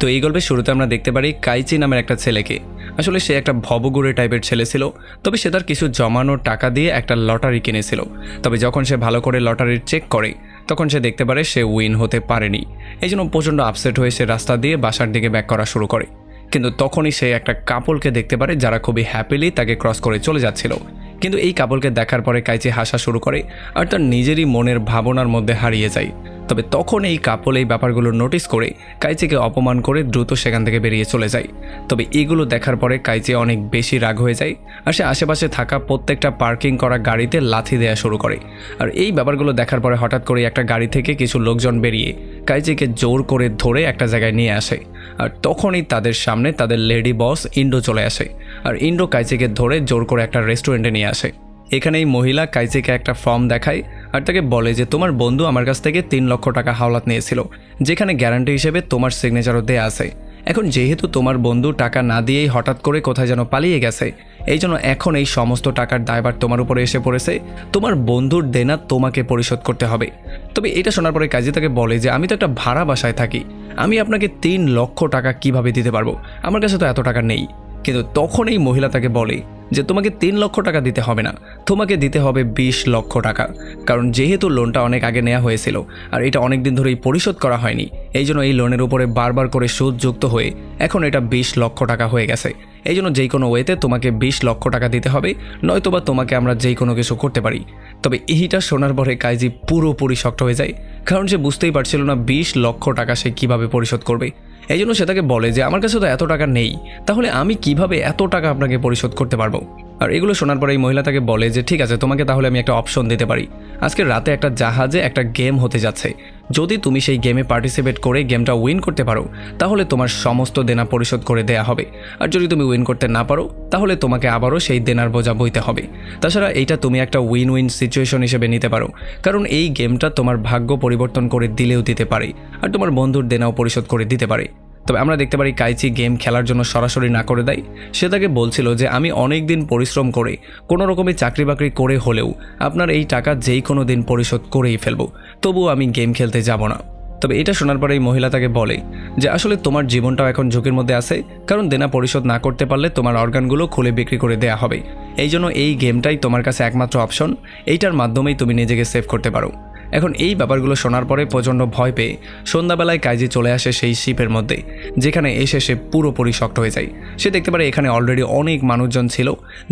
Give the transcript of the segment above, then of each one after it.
তো এই গল্পের শুরুতে আমরা দেখতে পারি কাইচি নামের একটা ছেলেকে। আসলে সে একটা ভবঘুরে টাইপের ছেলে ছিল, তবে সে তার কিছু জমানোর টাকা দিয়ে একটা লটারি কিনেছিল। তবে যখন সে ভালো করে লটারির চেক করে তখন সে দেখতে পারে সে উইন হতে পারেনি। এই জন্য প্রচণ্ড আপসেট হয়ে সে রাস্তা দিয়ে বাসার দিকে ব্যাক করা শুরু করে। কিন্তু তখনই সে একটা কাপলকে দেখতে পারে যারা খুবই হ্যাপিলি তাকে ক্রস করে চলে যাচ্ছিল। কিন্তু এই কাপলকে দেখার পরে কাইচি হাসা শুরু করে আর তার নিজেরই মনের ভাবনার মধ্যে হারিয়ে যায়। তবে তখন এই কাপল এই ব্যাপারগুলো নোটিস করে কাইচিকে অপমান করে দ্রুত সেখান থেকে বেরিয়ে চলে যায়। তবে এগুলো দেখার পরে কাইচি অনেক বেশি রাগ হয়ে যায় আর সে আশেপাশে থাকা প্রত্যেকটা পার্কিং করা গাড়িতে লাথি দেওয়া শুরু করে। আর এই ব্যাপারগুলো দেখার পরে হঠাৎ করে একটা গাড়ি থেকে কিছু লোকজন বেরিয়ে কাইচিকে জোর করে ধরে একটা জায়গায় নিয়ে আসে। আর তখনই তাদের সামনে তাদের লেডি বস ইন্ডো চলে আসে আর ইন্ডো কাইচিকে ধরে জোর করে একটা রেস্টুরেন্টে নিয়ে আসে। এখানে এই মহিলা কাইচিকে একটা ফর্ম দেখায় আর তাকে বলে যে তোমার বন্ধু আমার কাছ থেকে 3 লক্ষ টাকা হাওলাত নিয়েছিল, যেখানে গ্যারান্টি হিসেবে তোমার সিগনেচারও দেয়া আছে। এখন যেহেতু তোমার বন্ধু টাকা না দিয়েই হঠাৎ করে কোথায় যেন পালিয়ে গেছে, এই জন্য এখন এই সমস্ত টাকার দায়ভার তোমার উপরে এসে পড়েছে। তোমার বন্ধুর দেনা তোমাকে পরিশোধ করতে হবে। তবে এটা শোনার পরে কাইচি তাকে বলে যে আমি তো একটা ভাড়া বাসায় থাকি, আমি আপনাকে 3 লক্ষ টাকা কিভাবে দিতে পারবো, আমার কাছে তো এত টাকা নেই। কিন্তু তখন এই মহিলা তাকে বলে যে তোমাকে 3 লক্ষ টাকা দিতে হবে না, তোমাকে দিতে হবে 20 লক্ষ টাকা। কারণ যেহেতু লোনটা অনেক আগে নেওয়া হয়েছিল আর এটা অনেক দিন ধরেই পরিশোধ করা হয়নি, এই জন্য এই লোনের উপরে বারবার করে সুদ যুক্ত হয়ে এখন এটা 20 লক্ষ টাকা হয়ে গেছে। এই জন্য যেই কোনো ওয়েতে তোমাকে 20 লক্ষ টাকা দিতে হবে, নয়তোবা তোমাকে আমরা যেই কোনো কিছু করতে পারি। তবে এইটা শোনার পরে কাইজি পুরোপুরি শক্ত হয়ে যায়, কারণ সে বুঝতেই পারছিল না 20 লক্ষ টাকা সে কীভাবে পরিশোধ করবে। এই জন্য সে তাকে বলে যে আমার কাছে তো এত টাকা নেই, তাহলে আমি কিভাবে এত টাকা আপনাকে পরিশোধ করতে পারবো। আর এগুলো শোনার পরে এই মহিলা তাকে বলে যে ঠিক আছে, তোমাকে তাহলে আমি একটা অপশন দিতে পারি। আজকে রাতে একটা জাহাজে একটা গেম হতে যাচ্ছে, যদি তুমি সেই গেমে পার্টিসিপেট করে গেমটা উইন করতে পারো তাহলে তোমার সমস্ত দেনা পরিশোধ করে দেয়া হবে। আর যদি তুমি উইন করতে না পারো তাহলে তোমাকে আবারও সেই দেনার বোঝা বইতে হবে। তাছাড়া এইটা তুমি একটা উইন উইন সিচুয়েশন হিসেবে নিতে পারো, কারণ এই গেমটা তোমার ভাগ্য পরিবর্তন করে দিলেও দিতে পারে আর তোমার বন্ধুর দেনাও পরিশোধ করে দিতে পারে। তবে আমরা দেখতে পারি কাইচি গেম খেলার জন্য সরাসরি না করে দেয়। সে তাকে বলছিল যে আমি অনেক দিন পরিশ্রম করে কোনো রকমের চাকরি বাকরি করে হলেও আপনার এই টাকা যেই কোনো দিন পরিশোধ করেই ফেলবো, তবুও আমি গেম খেলতে যাব না। তবে এটা শোনার পরে এই মহিলা তাকে বলে যে আসলে তোমার জীবনটাও এখন ঝুঁকির মধ্যে আছে, কারণ দেনা পরিশোধ না করতে পারলে তোমার অর্গানগুলো খুলে বিক্রি করে দেয়া হবে। এই জন্য এই গেমটাই তোমার কাছে একমাত্র অপশন, এইটার মাধ্যমেই তুমি নিজেকে সেভ করতে পারো। এখন এই ব্যাপারগুলো শোনার পরে প্রচণ্ড ভয় পেয়ে সন্ধ্যাবেলায় কাইজি চলে আসে সেই শিপের মধ্যে, যেখানে এসে সে পুরোপুরি শক্ত হয়ে যায়। সে দেখতে পারে এখানে অলরেডি অনেক মানুষজন ছিল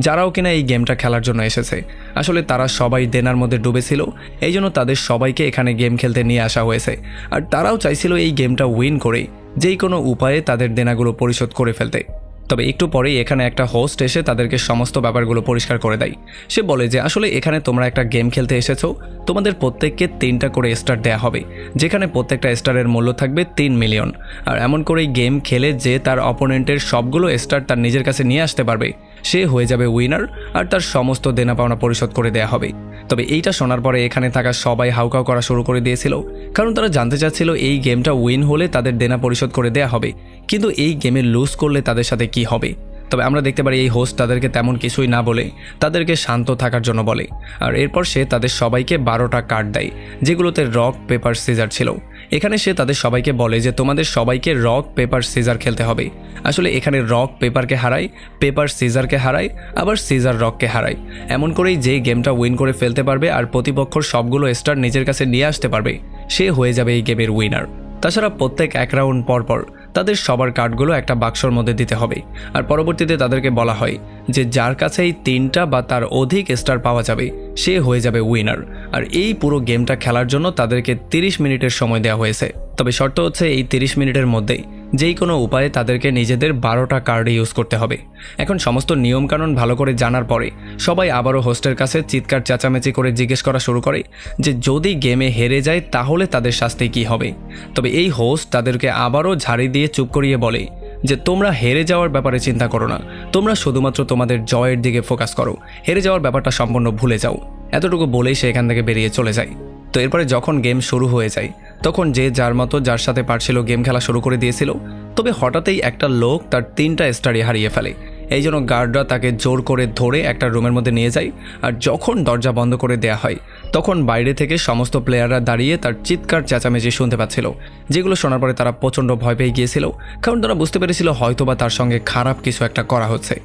যারাও কিনা এই গেমটা খেলার জন্য এসেছে। আসলে তারা সবাই দেনার মধ্যে ডুবেছিল, এই জন্য তাদের সবাইকে এখানে গেম খেলতে নিয়ে আসা হয়েছে। আর তারাও চাইছিল এই গেমটা উইন করে যেই কোনো উপায়ে তাদের দেনাগুলো পরিশোধ করে ফেলতে। তবে একটু পরেই এখানে একটা হোস্ট এসে তাদেরকে সমস্ত ব্যাপারগুলো পরিষ্কার করে দেয়। সে বলে যে আসলে এখানে তোমরা একটা গেম খেলতে এসেছো, তোমাদের প্রত্যেককে 3টা করে স্টার দেয়া হবে, যেখানে প্রত্যেকটা স্টারের মূল্য থাকবে 3 মিলিয়ন। আর এমন করেই গেম খেলে যে তার অপোনেন্টের সবগুলো স্টার তার নিজের কাছে নিয়ে আসতে পারবে সে হয়ে যাবে উইনার আর তার সমস্ত দেনা পাওনা পরিশোধ করে দেয়া হবে। তবে এইটা শোনার পরে এখানে থাকা সবাই হাউকাউ করা শুরু করে দিয়েছিল, কারণ তারা জানতে চাচ্ছিল এই গেমটা উইন হলে তাদের দেনা পরিশোধ করে দেয়া হবে, কিন্তু এই গেমে লুজ করলে তাদের সাথে কি হবে। তবে আমরা দেখতে পারি এই হোস্ট তাদেরকে তেমন কিছুই না বলে তাদেরকে শান্ত থাকার জন্য বলে। আর এরপর সে তাদের সবাইকে 12টা কার্ড দেয়, যেগুলোতে রক পেপার সিজার ছিল। এখানে সে তাদের সবাইকে বলে যে তোমাদের সবাইকে রক পেপার সিজার খেলতে হবে। আসলে এখানে রক পেপারকে হারায়, পেপার সিজারকে হারায়, আবার সিজার রককে হারায়। এমন করেই যে গেমটা উইন করে ফেলতে পারবে আর প্রতিপক্ষর সবগুলো স্টার নিজের কাছে নিয়ে আসতে পারবে সে হয়ে যাবে এই গেমের উইনার। তাছাড়া প্রত্যেক 1 রাউন্ড পর তাদের সবার কার্ডগুলো একটা বাক্সর মধ্যে দিতে হবে। আর পরবর্তীতে তাদেরকে বলা হয় যে যার কাছেই 3টা বা তার অধিক স্টার পাওয়া যাবে সে হয়ে যাবে উইনার। আর এই পুরো গেমটা খেলার জন্য তাদেরকে 30 মিনিটের সময় দেওয়া হয়েছে। তবে শর্ত হচ্ছে এই 30 মিনিটের মধ্যেই যেই কোনো উপায়ে তাদেরকে নিজেদের 12টা কার্ড ইউজ করতে হবে। এখন সমস্ত নিয়মকানুন ভালো করে জানার পরে সবাই আবারও হোস্টের কাছে চিৎকার চেঁচামেচি করে জিজ্ঞেস করা শুরু করে যে যদি গেমে হেরে যায় তাহলে তাদের শাস্তি কী হবে। তবে এই হোস্ট তাদেরকে আবারও ঝাড়ি দিয়ে চুপ করিয়ে বলে যে তোমরা হেরে যাওয়ার ব্যাপারে চিন্তা করো না, তোমরা শুধুমাত্র তোমাদের জয়ের দিকে ফোকাস করো, হেরে যাওয়ার ব্যাপারটা সম্পূর্ণ ভুলে যাও। এতটুকু বলেই সে এখান থেকে বেরিয়ে চলে যায়। তো এরপরে যখন গেম শুরু হয়ে যায় তখন যে যার মতো যার সাথে পারছিল গেম খেলা শুরু করে দিয়েছিল। তবে হঠাৎই একটা লোক তার 3টা স্টারই হারিয়ে ফেলে। এই জন্য গার্ডরা তাকে জোর করে ধরে একটা রুমের মধ্যে নিয়ে যায়। আর যখন দরজা বন্ধ করে দেয়া হয় তখন বাইরে থেকে সমস্ত প্লেয়াররা দাঁড়িয়ে তার চিৎকার চেঁচামেচি শুনতে পাচ্ছিল, যেগুলো শোনার পরে তারা প্রচণ্ড ভয় পেয়ে গিয়েছিল, কারণ তারা বুঝতে পেরেছিল হয়তোবা তার সঙ্গে খারাপ কিছু একটা করা হচ্ছে।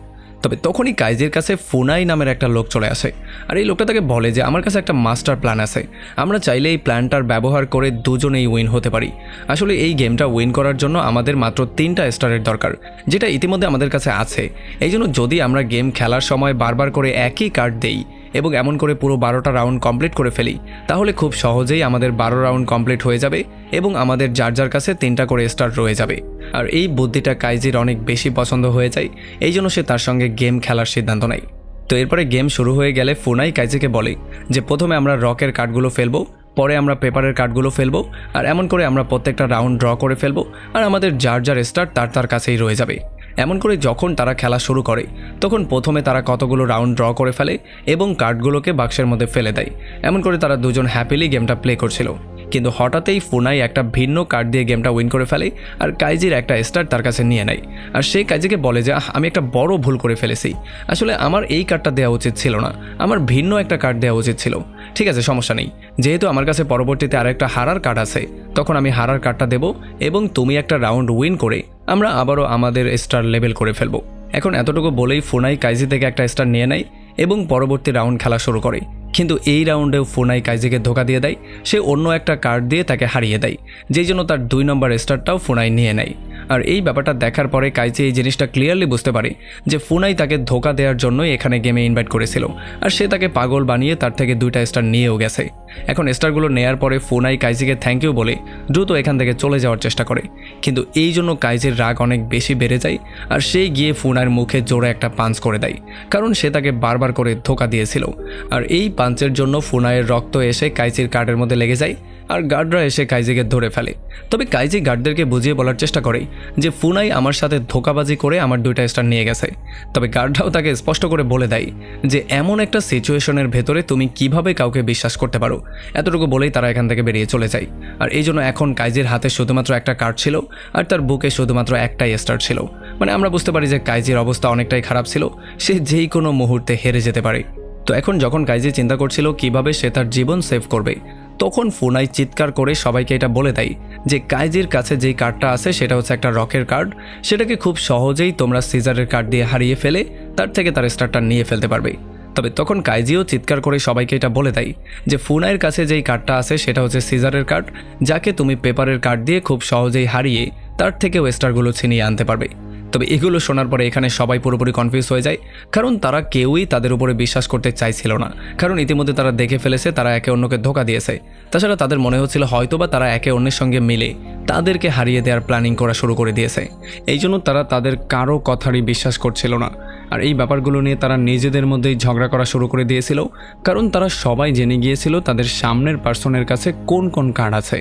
তবে তখনই কাইজির কাছে ফুনাই নামের একটা লোক চলে আসে, আর এই লোকটা তাকে বলে যে আমার কাছে একটা মাস্টার প্ল্যান আছে, আমরা চাইলে এই প্ল্যানটার ব্যবহার করে দুজনেই উইন হতে পারি। আসলে এই গেমটা উইন করার জন্য আমাদের মাত্র 3টা স্টারের দরকার, যেটা ইতিমধ্যে আমাদের কাছে আছে। এই জন্য যদি আমরা গেম খেলার সময় বারবার করে একই কার্ড দেই এবং এমন করে পুরো 12টা রাউন্ড কমপ্লিট করে ফেলি, তাহলে খুব সহজেই আমাদের 12 রাউন্ড কমপ্লিট হয়ে যাবে এবং আমাদের যার যার কাছে 3টা করে স্টার রয়ে যাবে। আর এই বুদ্ধিটা কাইজির অনেক বেশি পছন্দ হয়ে যায়, এই জন্য সে তার সঙ্গে গেম খেলার সিদ্ধান্ত নেয়। তো এরপরে গেম শুরু হয়ে গেলে ফুনাই কাইজিকে বলে যে প্রথমে আমরা রকের কার্ডগুলো ফেলবো, পরে আমরা পেপারের কার্ডগুলো ফেলবো, আর এমন করে আমরা প্রত্যেকটা রাউন্ড ড্র করে ফেলবো, আর আমাদের যার যার স্টার তার কাছেই রয়ে যাবে। এমন করে যখন তারা খেলা শুরু করে তখন প্রথমে তারা কতগুলো রাউন্ড ড্র করে ফেলে এবং কার্ডগুলোকে বাক্সের মধ্যে ফেলে দেয়। এমন করে তারা দুজন হ্যাপিলি গেমটা প্লে করছিল, কিন্তু হঠাৎই ফুনাই একটা ভিন্ন কার্ড দিয়ে গেমটা উইন করে ফেলে আর কাইজির একটা স্টার তার কাছে নিয়ে নেয়। আর সে কাইজিকে বলে যে আমি একটা বড় ভুল করে ফেলেছি, আসলে আমার এই কার্ডটা দেওয়া উচিত ছিল না, আমার ভিন্ন একটা কার্ড দেওয়া উচিত ছিল। ঠিক আছে, সমস্যা নেই, যেহেতু আমার কাছে পরবর্তীতে আরেকটা হারার কার্ড আছে, তখন আমি হারার কার্ডটা দেবো এবং তুমি একটা রাউন্ড উইন করে আমরা আবারও আমাদের স্টার লেভেল করে ফেলবো। এখন এতটুকু বলেই ফুনাই কাইজি থেকে একটা স্টার নিয়ে নেয় এবং পরবর্তী রাউন্ড খেলা শুরু করে। কিন্তু এই রাউন্ডেও ফুনাই কাইজিকে ধোকা দিয়ে দেয়, সে অন্য একটা কার্ড দিয়ে তাকে হারিয়ে দেয়, যেই জন্য তার 2 নম্বর স্টারটাও ফুনাই নিয়ে নেয়। আর এই ব্যাপারটা দেখার পরে কাইজি এই জিনিসটা ক্লিয়ারলি বুঝতে পারে যে ফুনাই তাকে ধোকা দেওয়ার জন্যই এখানে গেমে ইনভাইট করেছিল, আর সে তাকে পাগল বানিয়ে তার থেকে 2টা স্টার নিয়েও গেছে। এখন স্টারগুলো নেয়ার পরে ফুনাই কাইজিকে থ্যাংক ইউ বলে দ্রুত এখান থেকে চলে যাওয়ার চেষ্টা করে, কিন্তু এই জন্য কাইজির রাগ অনেক বেশি বেড়ে যায় আর সে গিয়ে ফুনাইয়ের মুখে জোরে একটা পাঞ্চ করে দেয়, কারণ সে তাকে বারবার করে ধোকা দিয়েছিল। আর এই পাঞ্চের জন্য ফুনাইয়ের রক্ত এসে কাইজির কার্ডের মধ্যে লেগে যায় আর গার্ডরা এসে কাইজিকে ধরে ফেলে। তবে কাইজি গার্ডদেরকে বুঝিয়ে বলার চেষ্টা করে যে ফুনাই আমার সাথে ধোকাবাজি করে আমার 2টা স্টার নিয়ে গেছে। তবে গার্ডরাও তাকে স্পষ্ট করে বলে দেয় যে এমন একটা সিচুয়েশনের ভেতরে তুমি কিভাবে কাউকে বিশ্বাস করতে পারো। এতটুকু বলেই তারা এখান থেকে বেরিয়ে চলে যায়। আর এই জন্য এখন কাইজির হাতে শুধুমাত্র একটা কার্ড ছিল আর তার বুকে শুধুমাত্র একটাই স্টার ছিল। মানে আমরা বুঝতে পারি যে কাইজির অবস্থা অনেকটাই খারাপ ছিল, সে যেই কোনো মুহূর্তে হেরে যেতে পারে। তো এখন যখন কাইজি চিন্তা করছিল কিভাবে সে তার জীবন সেভ করবে, তখন ফুনাই চিৎকার করে সবাইকে এটা বলে দেয় যে কাইজির কাছে যেই কার্ডটা আছে সেটা হচ্ছে একটা রকের কার্ড, সেটাকে খুব সহজেই তোমরা সিজারের কার্ড দিয়ে হারিয়ে ফেলে তার থেকে তার স্টারটা নিয়ে ফেলতে পারবে। তবে তখন কাইজিও চিৎকার করে সবাইকে এটা বলে দেয় যে ফুনাইয়ের কাছে যেই কার্ডটা আছে সেটা হচ্ছে সিজারের কার্ড, যাকে তুমি পেপারের কার্ড দিয়ে খুব সহজেই হারিয়ে তার থেকেও স্টারগুলো ছিনিয়ে আনতে পারবে। তবে এগুলো শোনার পরে এখানে সবাই পুরোপুরি কনফিউজ হয়ে যায়, কারণ তারা কেউই তাদের উপরে বিশ্বাস করতে চাইছিল না, কারণ ইতিমধ্যে তারা দেখে ফেলেছে তারা একে অন্যকে ধোকা দিয়েছে। তাছাড়া তাদের মনে হচ্ছিল হয়তোবা তারা একে অন্যের সঙ্গে মিলে তাদেরকে হারিয়ে দেওয়ার প্ল্যানিং করা শুরু করে দিয়েছে। এই জন্য তারা তাদের কারো কথারই বিশ্বাস করছিল না, আর এই ব্যাপারগুলো নিয়ে তারা নিজেদের মধ্যেই ঝগড়া করা শুরু করে দিয়েছিল, কারণ তারা সবাই জেনে গিয়েছিল তাদের সামনের পার্সনের কাছে কোন কোন কার্ড আছে।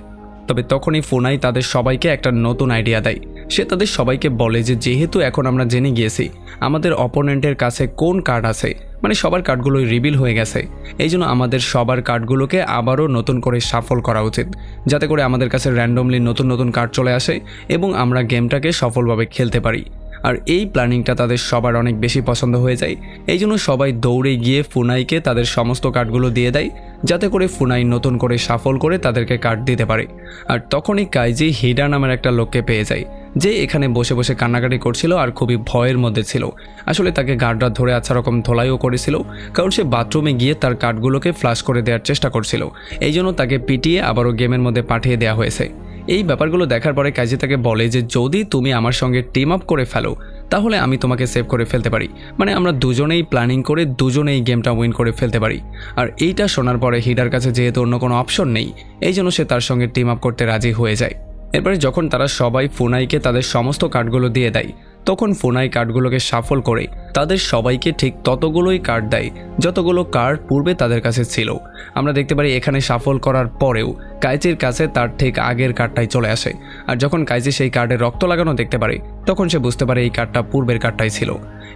তবে তখনই ফুনাই তাদের সবাইকে একটা নতুন আইডিয়া দেয়। সে তাদের সবাইকে বলে যে যেহেতু এখন আমরা জেনে গিয়েছি আমাদের অপোনেন্টের কাছে কোন কার্ড আছে, মানে সবার কার্ডগুলোই রিভিল হয়ে গেছে, এই জন্য আমাদের সবার কার্ডগুলোকে আবারও নতুন করে শাফল করা উচিত, যাতে করে আমাদের কাছে র্যান্ডমলি নতুন নতুন কার্ড চলে আসে এবং আমরা গেমটাকে সফলভাবে খেলতে পারি। আর এই প্ল্যানিংটা তাদের সবার অনেক বেশি পছন্দ হয়ে যায়। এই জন্য সবাই দৌড়ে গিয়ে ফুনাইকে তাদের সমস্ত কার্ডগুলো দিয়ে দেয়, যাতে করে ফুনাই নতুন করে শাফল করে তাদেরকে কার্ড দিতে পারে। আর তখনই কাইজি হিডা নামের একটা লোককে পেয়ে যায়, যে এখানে বসে বসে কান্নাকাটি করছিল আর খুবই ভয়ের মধ্যে ছিল। আসলে তাকে গার্ডরা ধরে আচ্ছা রকম ধোলাইও করেছিল, কারণ সে বাথরুমে গিয়ে তার কার্ডগুলোকে ফ্লাশ করে দেওয়ার চেষ্টা করছিল। এই জন্য তাকে পিটিয়ে আবারও গেমের মধ্যে পাঠিয়ে দেওয়া হয়েছে। এই ব্যাপারগুলো দেখার পরে কাইজি তাকে বলে যে যদি তুমি আমার সঙ্গে টিম আপ করে ফেলো তাহলে আমি তোমাকে সেভ করে ফেলতে পারি, মানে আমরা দুজনেই প্ল্যানিং করে দুজনেই গেমটা উইন করে ফেলতে পারি। আর এইটা শোনার পরে হিডার কাছে যেহেতু অন্য কোনো অপশন নেই, এই জন্য সে তার সঙ্গে টিম আপ করতে রাজি হয়ে যায়। এরপরে যখন তারা সবাই ফুনাইকে তাদের সমস্ত কার্ডগুলো দিয়ে দেয়, তখন ফুনাই কার্ডগুলোকে শাফল করে তাদের সবাইকে ঠিক ততগুলোই কার্ড দেয় যতগুলো কার্ড পূর্বে তাদের কাছে ছিল। আমরা দেখতে পারি এখানে শাফল করার পরেও কাইজির কাছে তার ঠিক আগের কার্ডটাই চলে আসে। আর যখন কাইজি সেই কার্ডে রক্ত লাগানো দেখতে পারে, তখন সে বুঝতে পারে এই কার্ডটা পূর্বের কার্ডটাই ছিল।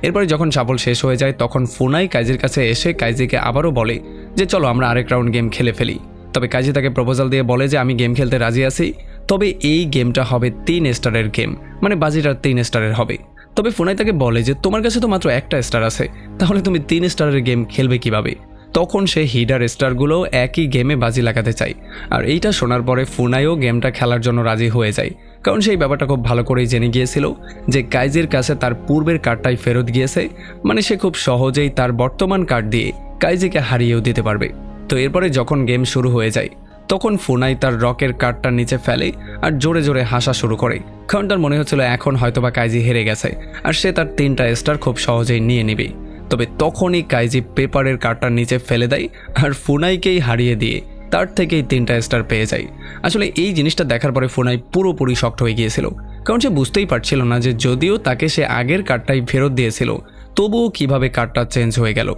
এরপরে যখন শাফল শেষ হয়ে যায়, তখন ফুনাই কাইজির কাছে এসে কাইজিকে আবারও বলে যে চলো আমরা আরেক রাউন্ড গেম খেলে ফেলি। তবে কাইজি তাকে প্রপোজাল দিয়ে বলে যে আমি গেম খেলতে রাজি আছি, তবে এই গেমটা হবে 3 স্টারের গেম, মানে বাজিটার 3 স্টারের হবে। তবে ফুনাই তাকে বলে যে তোমার কাছে তো মাত্র একটা স্টার আছে, তাহলে তুমি 3 স্টারের গেম খেলবে কিভাবে? তখন সে হিডার স্টারগুলো একই গেমে বাজি লাগাতে চায়। আর এইটা শোনার পরে ফুনাইও গেমটা খেলার জন্য রাজি হয়ে যায়, কারণ সেই ব্যাপারটা খুব ভালো করেই জেনে গিয়েছিল যে কাইজির কাছে তার পূর্বের কার্ডটাই ফেরত গিয়েছে, মানে সে খুব সহজেই তার বর্তমান কার্ড দিয়ে কাইজিকে হারিয়েও দিতে পারবে। তো এরপরে যখন গেম শুরু হয়ে যায় তখন ফুনাই তার রকের কার্ডটা নিচে ফেলে আর জোরে জোরে হাসা শুরু করে, কারণ তার মনে হচ্ছিল এখন হয়তোবা কাইজি হেরে গেছে আর সে তার 3টা স্টার খুব সহজেই নিয়ে নেবে। তবে তখনই কাইজি পেপারের কার্ডটা নিচে ফেলে দেয় আর ফুনাইকেই হারিয়ে দিয়ে তার থেকেই 3টা স্টার পেয়ে যায়। আসলে এই জিনিসটা দেখার পরে ফুনাই পুরোপুরি শক্ট হয়ে গিয়েছিল, কারণ সে বুঝতেই পারছিল না যে যদিও তাকে সে আগের কার্ডটাই ফেরত দিয়েছিল তবুও কিভাবে কার্ডটা চেঞ্জ হয়ে গেল।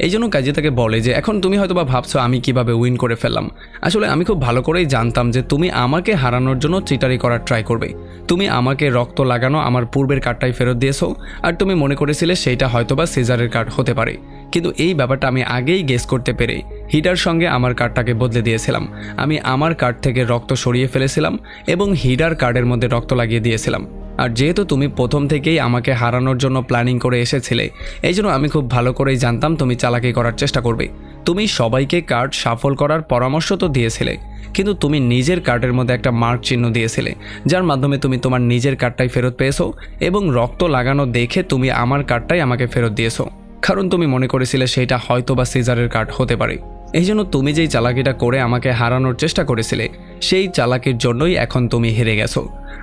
এই জন্য কাইজি তাকে বলে যে এখন তুমি হয়তোবা ভাবছো আমি কিভাবে উইন করে ফেললাম, আসলে আমি খুব ভালো করেই জানতাম যে তুমি আমাকে হারানোর জন্য চিটারি করার ট্রাই করবে। তুমি আমাকে রক্ত লাগানো আমার পূর্বের কার্ডটাই ফেরত দিয়েছো আর তুমি মনে করেছিলে সেইটা হয়তোবা সিজারের কার্ড হতে পারে, কিন্তু এই ব্যাপারটা আমি আগেই গেস করতে পেরে হিডার সঙ্গে আমার কার্ডটাকে বদলে দিয়েছিলাম। আমি আমার কার্ড থেকে রক্ত সরিয়ে ফেলেছিলাম এবং হিডার কার্ডের মধ্যে রক্ত লাগিয়ে দিয়েছিলাম। আর যেহেতু তুমি প্রথম থেকেই আমাকে হারানোর জন্য প্ল্যানিং করে এসেছিলে, এই জন্য আমি খুব ভালো করেই জানতাম তুমি চালাকি করার চেষ্টা করবে। তুমি সবাইকে কার্ড শাফল করার পরামর্শ তো দিয়েছিলে, কিন্তু তুমি নিজের কার্ডের মধ্যে একটা মার্ক চিহ্ন দিয়েছিলে যার মাধ্যমে তুমি তোমার নিজের কার্ডটাই ফেরত পেয়েছো এবং রক্ত লাগানো দেখে তুমি আমার কার্ডটাই আমাকে ফেরত দিয়েছো, কারণ তুমি মনে করেছিলে সেইটা হয়তোবা সিজারের কার্ড হতে পারে। এই জন্য তুমি যেই চালাকিটা করে আমাকে হারানোর চেষ্টা করেছিলে সেই চালাকির জন্যই এখন তুমি হেরে গেছো।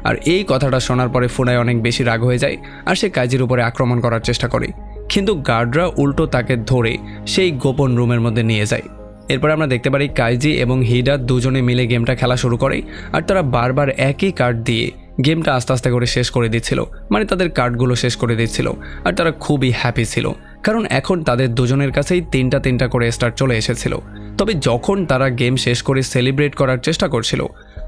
আর এই কথাটা শোনার পরে ফুনাই অনেক বেশি রাগ হয়ে যায় আর সে কাইজির উপরে আক্রমণ করার চেষ্টা করে, কিন্তু গার্ডরা উল্টো তাকে ধরে সেই গোপন রুমের মধ্যে নিয়ে যায়। এরপর আমরা দেখতে পারি কাইজি এবং হিডা দুজনে মিলে গেমটা খেলা শুরু করে আর তারা বারবার একই কার্ড দিয়ে গেমটা আস্তে আস্তে করে শেষ করে দিচ্ছিল, মানে তাদের কার্ডগুলো শেষ করে দিচ্ছিল। আর তারা খুবই হ্যাপি ছিল, কারণ এখন তাদের দুজনের কাছেই 3টা করে স্টার চলে এসেছিল। তবে যখন তারা গেম শেষ করে সেলিব্রেট করার চেষ্টা করছিল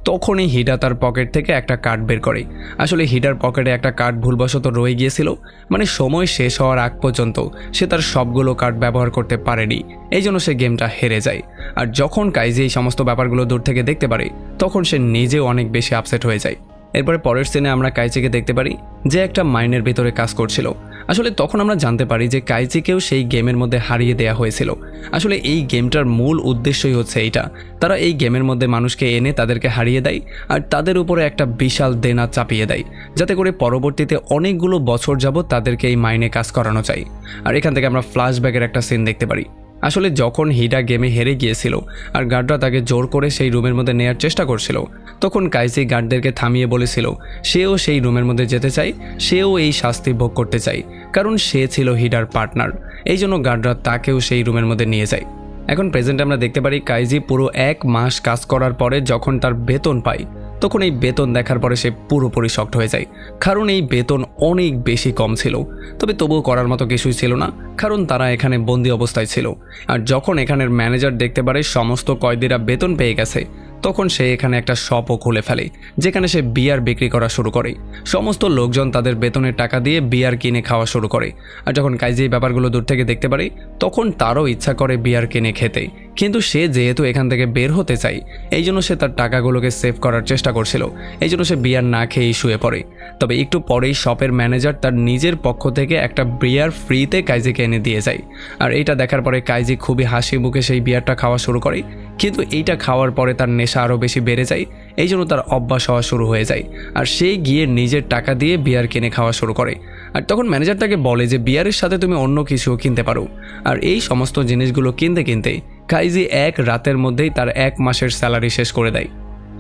তখনই হিডা তার পকেট থেকে একটা কার্ড বের করে। আসলে হিডার পকেটে একটা কার্ড ভুলবশত রয়ে গিয়েছিল, মানে সময় শেষ হওয়ার আগ পর্যন্ত সে তার সবগুলো কার্ড ব্যবহার করতে পারেনি, এই জন্য সে গেমটা হেরে যায়। আর যখন কাইজি এই সমস্ত ব্যাপারগুলো দূর থেকে দেখতে পারে তখন সে নিজেও অনেক বেশি আপসেট হয়ে যায়। এরপরে পরের সিনে আমরা কাইজিকে দেখতে পারি যে একটা মাইনের ভেতরে কাজ করছিল। আসলে তখন আমরা জানতে পারি যে কাইজিকেও সেই গেমের মধ্যে হারিয়ে দেয়া হয়েছিল। আসলে এই গেমটার মূল উদ্দেশ্যই হচ্ছে এইটা, তারা এই গেমের মধ্যে মানুষকে এনে তাদেরকে হারিয়ে দেয় আর তাদের উপরে একটা বিশাল দেনা চাপিয়ে দেয়, যাতে করে পরবর্তীতে অনেকগুলো বছর যাবত তাদেরকে এই মাইনে কাজ করানো চায়। আর এখান থেকে আমরা ফ্ল্যাশব্যাকের একটা সিন দেখতে পারি। আসলে যখন হিডা গেমে হেরে গিয়েছিল আর গার্ডরা তাকে জোর করে সেই রুমের মধ্যে নেয়ার চেষ্টা করছিল, তখন কাইজি গার্ডদেরকে থামিয়ে বলেছিল সেও সেই রুমের মধ্যে যেতে চায়, সেও এই শাস্তি ভোগ করতে চায়, কারণ সে ছিল হিডার পার্টনার। এই জন্য গার্ডরা তাকেও সেই রুমের মধ্যে নিয়ে যায়। এখন প্রেজেন্টে আমরা দেখতে পারি কাইজি পুরো 1 মাস কাজ করার পরে যখন তার বেতন পায় তখন এই বেতন দেখার পরে সে পুরোপুরি শক্ট হয়ে যায়, কারণ এই বেতন অনেক বেশি কম ছিল। তবে তবুও করার মতো কিছুই ছিল না, কারণ তারা এখানে বন্দি অবস্থায় ছিল। আর যখন এখানের ম্যানেজার দেখতে পারে সমস্ত কয়েদিরা বেতন পেয়ে গেছে তখন সে এখানে একটা শপও খুলে ফেলে, যেখানে সে বিয়ার বিক্রি করা শুরু করে। সমস্ত লোকজন তাদের বেতনের টাকা দিয়ে বিয়ার কিনে খাওয়া শুরু করে। আর যখন কাইজি এই ব্যাপারগুলো দূর থেকে দেখতে পারে তখন তারও ইচ্ছা করে বিয়ার কিনে খেতে, কিন্তু সে যেহেতু এখান থেকে বের হতে চায় এই জন্য সে তার টাকাগুলোকে সেভ করার চেষ্টা করছিল, এই জন্য সে বিয়ার না খেয়েই শুয়ে পড়ে। তবে একটু পরেই শপের ম্যানেজার তার নিজের পক্ষ থেকে একটা বিয়ার ফ্রিতে কাইজিকে এনে দিয়ে যায়। আর এইটা দেখার পরে কাইজি খুবই হাসি মুখে সেই বিয়ারটা খাওয়া শুরু করে, কিন্তু এইটা খাওয়ার পরে তার নেশা আরও বেশি বেড়ে যায়, এই জন্য তার অভ্যাস হওয়া শুরু হয়ে যায়। আর সে গিয়ে নিজের টাকা দিয়ে বিয়ার কিনে খাওয়া শুরু করে। আর তখন ম্যানেজার তাকে বলে যে বিয়ারের সাথে তুমি অন্য কিছুও কিনতে পারো। আর এই সমস্ত জিনিসগুলো কিনতে কিনতে কাইজি 1 রাতের মধ্যেই তার 1 মাসের স্যালারি শেষ করে দেয়।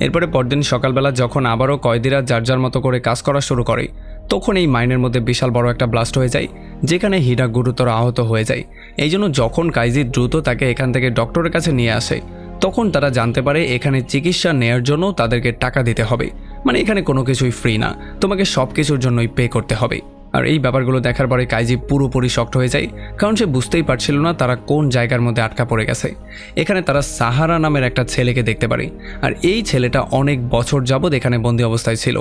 এরপরে পরদিন সকালবেলা যখন আবারও কয়েদিরা যার যার মতো করে কাজ করা শুরু করে তখন এই মাইনের মধ্যে বিশাল বড় একটা ব্লাস্ট হয়ে যায়, যেখানে হিডা গুরুতর আহত হয়ে যায়। এই জন্য যখন কাইজি দ্রুত তাকে এখান থেকে ডক্টরের কাছে নিয়ে আসে তখন তারা জানতে পারে এখানে চিকিৎসা নেয়ার জন্য তাদেরকে টাকা দিতে হবে, মানে এখানে কোনো কিছুই ফ্রি না, তোমাকে সব কিছুর জন্যই পে করতে হবে। আর এই ব্যাপারগুলো দেখার পরে কাইজি পুরোপুরি শক্ট হয়ে যায়, কারণ সে বুঝতেই পারছিল না তারা কোন জায়গার মধ্যে আটকা পড়ে গেছে। এখানে তারা সাহারা নামের একটা ছেলেকে দেখতে পারে, আর এই ছেলেটা অনেক বছর যাবৎ এখানে বন্দি অবস্থায় ছিল।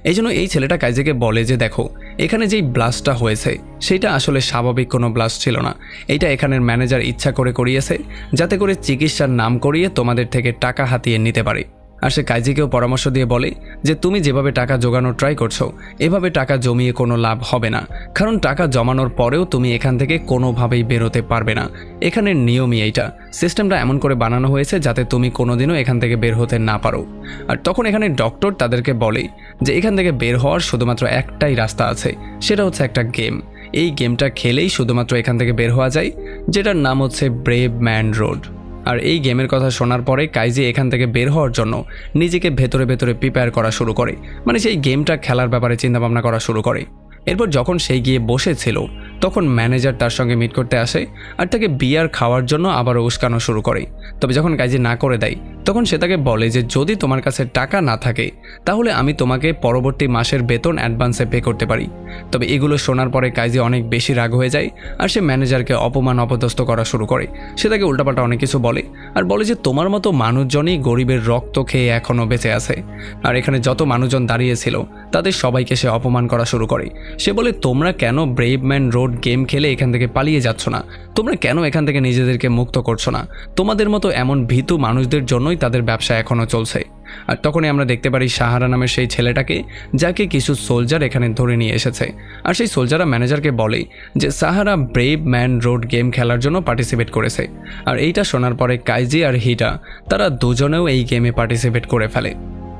এই জন্য এই ছেলেটা কাইজিকে বলে যে দেখো এখানে যেই ব্লাস্টটা হয়েছে সেটা আসলে স্বাভাবিক কোনো ব্লাস্ট ছিল না, এইটা এখানের ম্যানেজার ইচ্ছা করে করিয়েছে যাতে করে চিকিৎসার নাম করিয়ে তোমাদের থেকে টাকা হাতিয়ে নিতে পারে। আর সে কাইজিকেও পরামর্শ দিয়ে বলে যে তুমি যেভাবে টাকা জোগানোর ট্রাই করছো এভাবে টাকা জমিয়ে কোনো লাভ হবে না, কারণ টাকা জমানোর পরেও তুমি এখান থেকে কোনোভাবেই বেরোতে পারবে না। এখানের নিয়মই এইটা, সিস্টেমটা এমন করে বানানো হয়েছে যাতে তুমি কোনোদিনও এখান থেকে বের হতে না পারো। আর তখন এখানে ডক্টর তাদেরকে বলে যে এখান থেকে বের হওয়ার শুধুমাত্র একটাই রাস্তা আছে, সেটা হচ্ছে একটা গেম। এই গেমটা খেলেই শুধুমাত্র এখান থেকে বের হওয়া যায়, যেটার নাম হচ্ছে ব্রেভ ম্যান রোড। আর এই গেমের কথা শোনার পরে কাইজি এখান থেকে বের হওয়ার জন্য নিজেকে ভেতরে ভেতরে প্রিপেয়ার করা শুরু করে, মানে সেই গেমটা খেলার ব্যাপারে চিন্তাভাবনা করা শুরু করে। এরপর যখন সেই গিয়ে বসেছিল তখন ম্যানেজার তার সঙ্গে মিট করতে আসে আর তাকে বিয়ার খাওয়ার জন্য আবারও উস্কানো শুরু করে। তবে যখন কাইজি না করে দেয় তখন সে তাকে বলে যে যদি তোমার কাছে টাকা না থাকে তাহলে আমি তোমাকে পরবর্তী মাসের বেতন অ্যাডভান্সে পে করতে পারি। তবে এগুলো শোনার পরে কাইজি অনেক বেশি রাগ হয়ে যায় আর সে ম্যানেজারকে অপমান অপদস্থ করা শুরু করে। সে তাকে উল্টাপাল্টা অনেক কিছু বলে আর বলে যে তোমার মতো মানুষজনই গরিবের রক্ত খেয়ে এখনও বেঁচে আছে। আর এখানে যত মানুষজন দাঁড়িয়েছিল তাদের সবাইকে সে অপমান করা শুরু করে। সে বলে তোমরা কেন ব্রেভ ম্যান রোড গেম খেলে এখান থেকে পালিয়ে যাচ্ছ না, তোমরা কেন এখান থেকে নিজেদেরকে মুক্ত করছো না, তোমাদের মতো এমন ভীতু মানুষদের জন্যই তাদের ব্যবসা এখনও চলছে। আর তখনই আমরা দেখতে পারি সাহারা নামের সেই ছেলেটাকে, যাকে কিছু সোলজার এখানে ধরে নিয়ে এসেছে। আর সেই সোলজাররা ম্যানেজারকে বলে যে Sahara brave man road game খেলার জন্য পার্টিসিপেট করেছে। আর এইটা শোনার পরে কাইজি আর হিডা তারা দুজনেও এই গেমে পার্টিসিপেট করে ফেলে।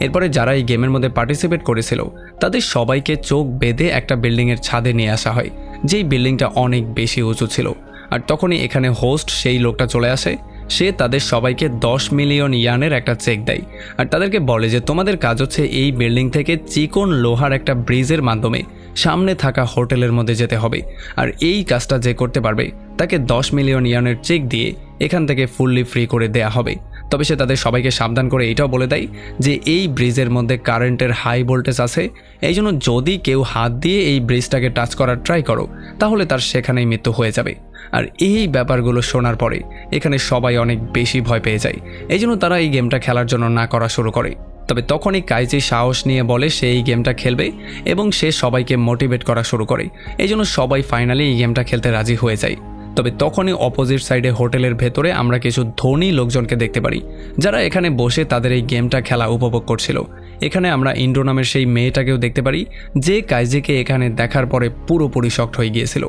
এরপরে যারা এই গেমের মধ্যে পার্টিসিপেট করেছিল তাদের সবাইকে চোখ বেঁধে একটা বিল্ডিংয়ের ছাদে নিয়ে আসা হয়, যেই বিল্ডিংটা অনেক বেশি উঁচু ছিল। আর তখনই এখানে হোস্ট সেই লোকটা চলে আসে। সে তাদের সবাইকে 10 মিলিয়ন ইয়ানের একটা চেক দেয় আর তাদেরকে বলে যে তোমাদের কাজ হচ্ছে এই বিল্ডিং থেকে চিকন লোহার একটা ব্রিজের মাধ্যমে সামনে থাকা হোটেলের মধ্যে যেতে হবে। আর এই কাজটা যে করতে পারবে তাকে 10 মিলিয়ন ইয়ানের চেক দিয়ে এখান থেকে ফুললি ফ্রি করে দেয়া হবে। তবে সে তাদের সবাইকে সাবধান করে এটাও বলে দেয় যে এই ব্রিজের মধ্যে কারেন্টের হাই ভোল্টেজ আছে, এই জন্য যদি কেউ হাত দিয়ে এই ব্রিজটাকে টাচ করার ট্রাই করো তাহলে তার সেখানেই মৃত্যু হয়ে যাবে। আর এই ব্যাপারগুলো শোনার পরে এখানে সবাই অনেক বেশি ভয় পেয়ে যায়, এই জন্য তারা এই গেমটা খেলার জন্য না করা শুরু করে। তবে তখনই কাইজি সাহস নিয়ে বলে সে এই গেমটা খেলবে এবং সে সবাইকে মোটিভেট করা শুরু করে, এই জন্য সবাই ফাইনালি এই গেমটা খেলতে রাজি হয়ে যায়। তবে তখনই অপোজিট সাইডে হোটেলের ভেতরে আমরা কিছু ধনী লোকজনকে দেখতে পারি যারা এখানে বসে তাদের এই গেমটা খেলা উপভোগ করছিল। এখানে আমরা ইন্দ্র নামের সেই মেয়েটাকেও দেখতে পারি যে কাইজিকে এখানে দেখার পরে পুরোপুরি শকড হয়ে গিয়েছিল।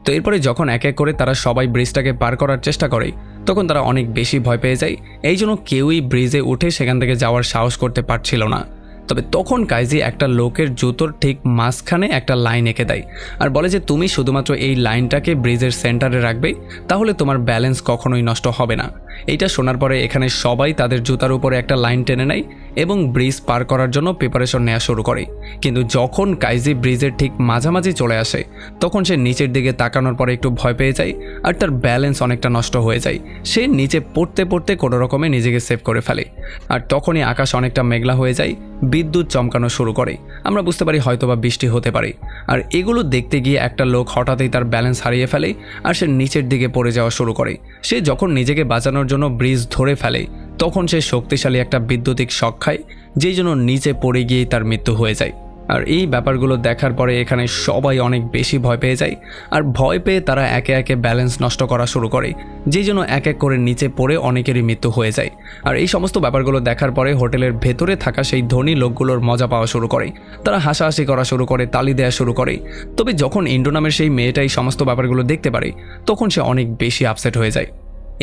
তো এরপরে যখন এক এক করে তারা সবাই ব্রিজটাকে পার করার চেষ্টা করে তখন তারা অনেক বেশি ভয় পেয়ে যায়, এই জন্য কেউই ব্রিজে উঠে সেখান থেকে যাওয়ার সাহস করতে পারছিল না। তবে তখন কাইজি একটা লোকের জুতোর ঠিক মাঝখানে একটা লাইন এঁকে দেয় আর বলে যে তুমি শুধুমাত্র এই লাইনটাকে ব্রিজের সেন্টারে রাখবে, তাহলে তোমার ব্যালেন্স কখনোই নষ্ট হবে না। এইটা শোনার পরে এখানে সবাই তাদের জুতার উপরে একটা লাইন টেনে নেয় এবং ব্রিজ পার করার জন্য প্রিপারেশন নেওয়া শুরু করে। কিন্তু যখন কাইজি ব্রিজের ঠিক মাঝামাঝি চলে আসে তখন সে নিচের দিকে তাকানোর পরে একটু ভয় পেয়ে যায় আর তার ব্যালেন্স অনেকটা নষ্ট হয়ে যায়। সে নিচে পড়তে পড়তে কোনো রকমে নিজেকে সেভ করে ফেলে। আর তখনই আকাশ অনেকটা মেঘলা হয়ে যায়, বিদ্যুৎ চমকানো শুরু করে। আমরা বুঝতে পারি হয়তোবা বৃষ্টি হতে পারে। আর এগুলো দেখতে গিয়ে একটা লোক হঠাৎই তার ব্যালেন্স হারিয়ে ফেলে আর সে নিচের দিকে পড়ে যাওয়া শুরু করে। সে যখন নিজেকে বাঁচানোর জন্য ব্রিজ ধরে ফেলে তখন সে শক্তিশালী একটা বিদ্যুতিক শক খায়, যেই জন্য নিচে পড়ে গিয়েই তার মৃত্যু হয়ে যায়। আর এই ব্যাপারগুলো দেখার পরে এখানে সবাই অনেক বেশি ভয় পেয়ে যায় আর ভয় পেয়ে তারা একে একে ব্যালেন্স নষ্ট করা শুরু করে, যেই জন্য এক এক করে নিচে পড়ে অনেকেরই মৃত্যু হয়ে যায়। আর এই সমস্ত ব্যাপারগুলো দেখার পরে হোটেলের ভেতরে থাকা সেই ধনী লোকগুলোর মজা পাওয়া শুরু করে, তারা হাসাহাসি করা শুরু করে, তালি দেওয়া শুরু করে। তবে যখন ইন্দ্র নামের সেই মেয়েটা এই সমস্ত ব্যাপারগুলো দেখতে পারে তখন সে অনেক বেশি আপসেট হয়ে যায়।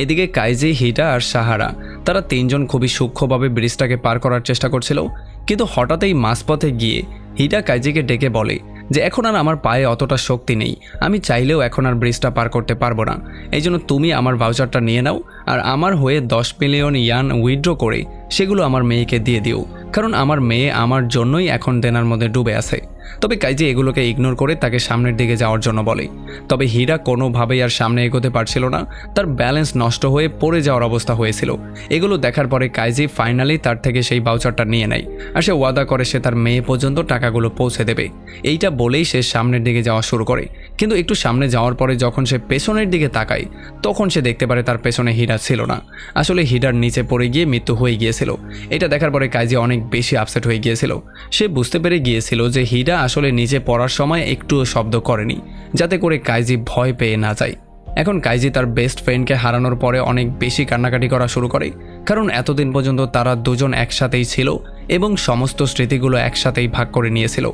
এদিকে কাইজি, হিডা আর সাহারা তারা তিনজন খুবই সূক্ষ্মভাবে ব্রিজটাকে পার করার চেষ্টা করছিল, কিন্তু হঠাৎই মাঝপথে গিয়ে হিডা কাইজিকে ডেকে বলে যে এখন আর আমার পায়ে অতটা শক্তি নেই, আমি চাইলেও এখন আর ব্রিজটা পার করতে পারবো না, এই জন্য তুমি আমার ভাউচারটা নিয়ে নাও আর আমার হয়ে 10 মিলিয়ন ইয়ান উইথড্র করে সেগুলো আমার মেয়েকে দিয়ে দিও, কারণ আমার মেয়ে আমার জন্যই এখন দেনার মধ্যে ডুবে আছে। তবে কাইজি এগুলোকে ইগনোর করে তাকে সামনের দিকে যাওয়ার জন্য বলে। তবে হীরা কোনোভাবেই আর সামনে এগোতে পারছিল না, তার ব্যালেন্স নষ্ট হয়ে পড়ে যাওয়ার অবস্থা হয়েছিল। এগুলো দেখার পরে কাইজি ফাইনালি তার থেকে সেই ভাউচারটা নিয়ে নেয় আর সে ওয়াদা করে সে তার মেয়ে পর্যন্ত টাকাগুলো পৌঁছে দেবে। এইটা বলেই সে সামনের দিকে যাওয়া শুরু করে, কিন্তু একটু সামনে যাওয়ার পরে যখন সে পেছনের দিকে তাকায় তখন সে দেখতে পারে তার পেছনে হীরা ছিল না, আসলে হীরার নিচে পড়ে গিয়ে মৃত্যু হয়ে গিয়েছিল। এটা দেখার পরে কাইজি অনেক বেশি আপসেট হয়ে গিয়েছিল। সে বুঝতে পেরে গিয়েছিল যে হীরা আসলে নিচে পড়ার সময় একটুও শব্দ করেনি, যাতে করে কাইজি ভয় পেয়ে না যায়। এখন কাইজি তার বেস্ট ফ্রেন্ডকে হারানোর পরে অনেক বেশি কান্নাকাটি করা শুরু করে, কারণ এতদিন পর্যন্ত তারা দুজন একসাথেই ছিল এবং সমস্ত স্মৃতিগুলো একসাথেই ভাগ করে নিয়েছিল।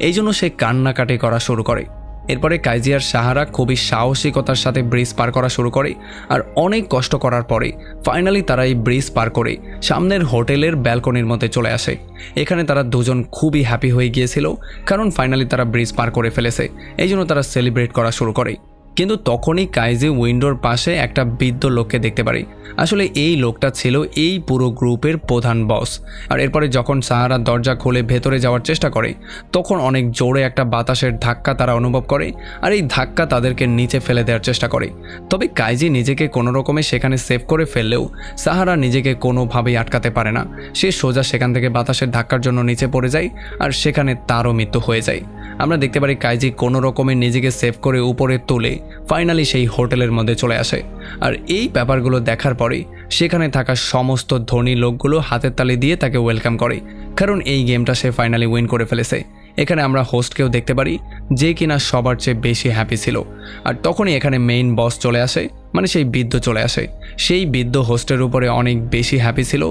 এই জন্য সে কান্নাকাটি করা শুরু করে। এরপরে কাইজি আর সাহারা খুবই সাহসিকতার সাথে ব্রিজ পার করা শুরু করে, আর অনেক কষ্ট করার পরে ফাইনালি তারা এই ব্রিজ পার করে সামনের হোটেলের ব্যালকনির মধ্যে চলে আসে। এখানে তারা দুজন খুবই হ্যাপি হয়ে গিয়েছিল, কারণ ফাইনালি তারা ব্রিজ পার করে ফেলেছে। এই জন্য তারা সেলিব্রেট করা শুরু করে। কিন্তু তখনই কাইজি উইন্ডোর পাশে একটা বৃদ্ধ লোককে দেখতে পারে। আসলে এই লোকটা ছিল এই পুরো গ্রুপের প্রধান বস। আর এরপরে যখন সাহারা দরজা খুলে ভেতরে যাওয়ার চেষ্টা করে, তখন অনেক জোরে একটা বাতাসের ধাক্কা তারা অনুভব করে, আর এই ধাক্কা তাদেরকে নিচে ফেলে দেওয়ার চেষ্টা করে। তবে কাইজি নিজেকে কোনো রকমে সেখানে সেভ করে ফেললেও সাহারা নিজেকে কোনোভাবেই আটকাতে পারে না। সে সোজা সেখান থেকে বাতাসের ধাক্কার জন্য নিচে পড়ে যায়, আর সেখানে তারও মৃত্যু হয়ে যায়। আমরা দেখতে পারি কাইজি কোনো রকমে নিজেকে সেভ করে উপরে তুলে ফাইনালি সেই হোটেলের মধ্যে চলে আসে। আর এই ব্যাপারগুলো দেখার পরে সেখানে থাকা সমস্ত ধনী লোকগুলো হাতের তালি দিয়ে তাকে ওয়েলকাম করে, কারণ এই গেমটা সে ফাইনালি উইন করে ফেলেছে। এখানে আমরা হোস্টকেও দেখতে পারি, যে কিনা সবার চেয়ে বেশি হ্যাপি ছিল। আর তখনই এখানে মেইন বস চলে আসে, মানে সেই বৃদ্ধ চলে আসে। সেই বৃদ্ধ হোস্টের উপরে অনেক বেশি হ্যাপি ছিল,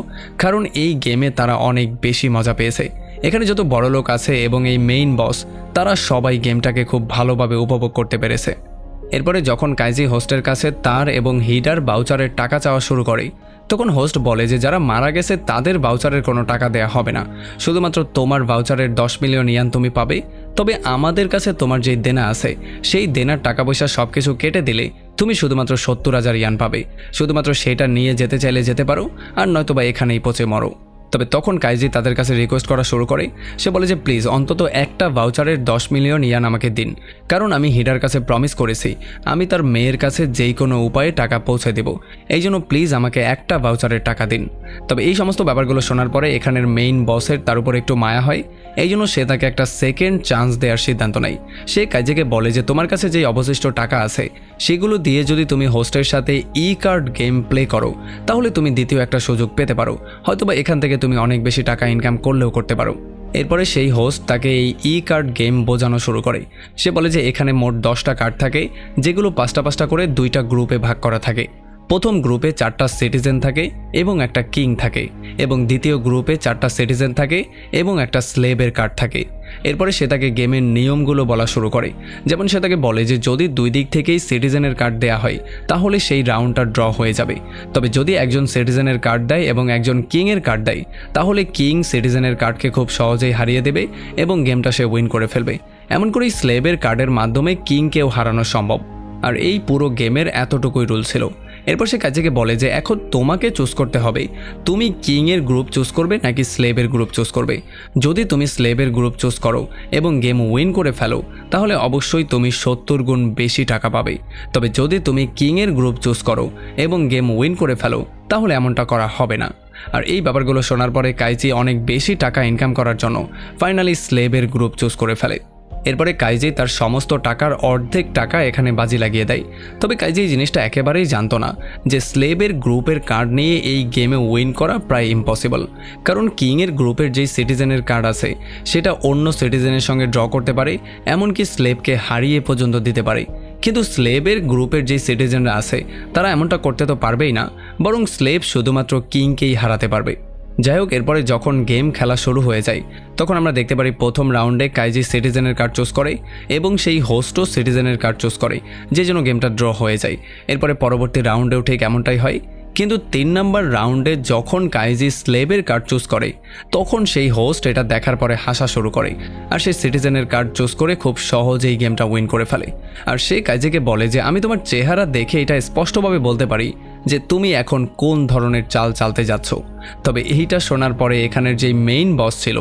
কারণ এই গেমে তারা অনেক বেশি মজা পেয়েছে। এখানে যত বড় লোক আছে এবং এই মেইন বস, তারা সবাই গেমটাকে খুব ভালোভাবে উপভোগ করতে পেরেছে। এরপরে যখন কাইজি হোস্টের কাছে তার এবং হিডার বাউচারের টাকা চাওয়া শুরু করে, তখন হোস্ট বলে যে যারা মারা গেছে তাদের বাউচারের কোনো টাকা দেয়া হবে না, শুধুমাত্র তোমার বাউচারের 10 মিলিয়ন ইয়ান তুমি পাবে। তবে আমাদের কাছে তোমার যেই দেনা আছে সেই দেনার টাকা পয়সা সব কিছু কেটে দিলে তুমি শুধুমাত্র 70,000 ইয়ান পাবে। শুধুমাত্র সেটা নিয়ে যেতে চাইলে যেতে পারো, আর নয়তোবা এখানেই পচে মরো। তবে তখন কাইজি তাদের কাছে রিকোয়েস্ট করা শুরু করে। সে বলে যে প্লিজ অন্তত একটা ভাউচারের 10 মিলিয়ন ইয়ান আমাকে দিন, কারণ আমি হিডার কাছে প্রমিস করেছি আমি তার মেয়ের কাছে যেই কোনো উপায়ে টাকা পৌঁছে দেব। এই জন্য প্লিজ আমাকে একটা ভাউচারের টাকা দিন। তবে এই সমস্ত ব্যাপারগুলো শোনার পরে এখানের মেইন বসের তার উপর একটু মায়া হয়। এই জন্য সে তাকে একটা সেকেন্ড চান্স দেওয়ার সিদ্ধান্ত নেয়। সে কাইজিকে বলে যে তোমার কাছে যেই অবশিষ্ট টাকা আছে সেগুলো দিয়ে যদি তুমি হোস্টের সাথে ই কার্ড গেম প্লে করো, তাহলে তুমি দ্বিতীয় একটা সুযোগ পেতে পারো। হয়তোবা এখান থেকে তুমি অনেক বেশি টাকা ইনকাম করলেও করতে পারো। এরপরে সেই হোস্ট তাকে এই ই কার্ড গেম বোঝানো শুরু করে। সে বলে যে এখানে মোট 10টা কার্ড থাকে, যেগুলো 5টা করে 2টা গ্রুপে ভাগ করা থাকে। প্রথম গ্রুপে 4টা সিটিজেন থাকে এবং একটা কিং থাকে, এবং দ্বিতীয় গ্রুপে 4টা সিটিজেন থাকে এবং একটা স্লেভের কার্ড থাকে। এরপরে সে তাকে গেমের নিয়মগুলো বলা শুরু করে। যেমন সে তাকে বলে যে যদি দুই দিক থেকেই সিটিজেনের কার্ড দেয়া হয় তাহলে সেই রাউন্ডটা ড্র হয়ে যাবে। তবে যদি একজন সিটিজেনের কার্ড দেয় এবং একজন কিংয়ের কার্ড দেয়, তাহলে কিং সিটিজেনের কার্ডকে খুব সহজেই হারিয়ে দেবে এবং গেমটা সে উইন করে ফেলবে। এমন করেই স্লেভের কার্ডের মাধ্যমে কিংকেও হারানো সম্ভব। আর এই পুরো গেমের এতটুকুই রুল ছিল। এরপর সে কাজীকে বলে যে এখন তোমাকে চুজ করতে হবে, তুমি কিংয়ের গ্রুপ চুজ করবে নাকি স্লেভের গ্রুপ চুজ করবে। যদি তুমি স্লেভের গ্রুপ চুজ করো এবং গেম উইন করে ফেলো, তাহলে অবশ্যই তুমি 70 গুণ বেশি টাকা পাবে। তবে যদি তুমি কিংয়ের গ্রুপ চুজ করো এবং গেম উইন করে ফেলো, তাহলে এমনটা করা হবে না। আর এই ব্যাপারগুলো শোনার পরে কাইজি অনেক বেশি টাকা ইনকাম করার জন্য ফাইনালি স্লেভের গ্রুপ চুজ করে ফেলে। এরপরে কাইজি তার সমস্ত টাকার অর্ধেক টাকা এখানে বাজি লাগিয়ে দেয়। তবে কাইজি এই জিনিসটা একেবারেই জানতো না যে স্লেভের গ্রুপের কার্ড নিয়ে এই গেমে উইন করা প্রায় ইম্পসিবল, কারণ কিংয়ের গ্রুপের যেই সিটিজেনের কার্ড আছে সেটা অন্য সিটিজেনের সঙ্গে ড্র করতে পারে, এমনকি স্লেভকে হারিয়ে পর্যন্ত দিতে পারে। কিন্তু স্লেভের গ্রুপের যেই সিটিজেনরা আছে তারা এমনটা করতে তো পারবেই না, বরং স্লেভ শুধুমাত্র কিংকেই হারাতে পারবে। যাই হোক, এরপরে যখন গেম খেলা শুরু হয়ে যায় তখন আমরা দেখতে পারি প্রথম রাউন্ডে কাইজি সিটিজেনের কার্ড চুজ করে এবং সেই হোস্টও সিটিজেনের কার্ড চুজ করে, যে জন্য গেমটা ড্র হয়ে যায়। এরপরে পরবর্তী রাউন্ডেও ঠিক এমনটাই হয়। কিন্তু 3 নম্বর রাউন্ডে যখন কাইজি স্লেভের কার্ড চুজ করে, তখন সেই হোস্ট এটা দেখার পরে হাসা শুরু করে, আর সে সিটিজেনের কার্ড চুজ করে খুব সহজেই গেমটা উইন করে ফেলে। আর সে কাইজিকে বলে যে আমি তোমার চেহারা দেখে এটা স্পষ্টভাবে বলতে পারি যে তুমি এখন কোন ধরনের চাল চালতে যাচ্ছ। তবে এইটা শোনার পরে এখানের যেই মেইন বস ছিল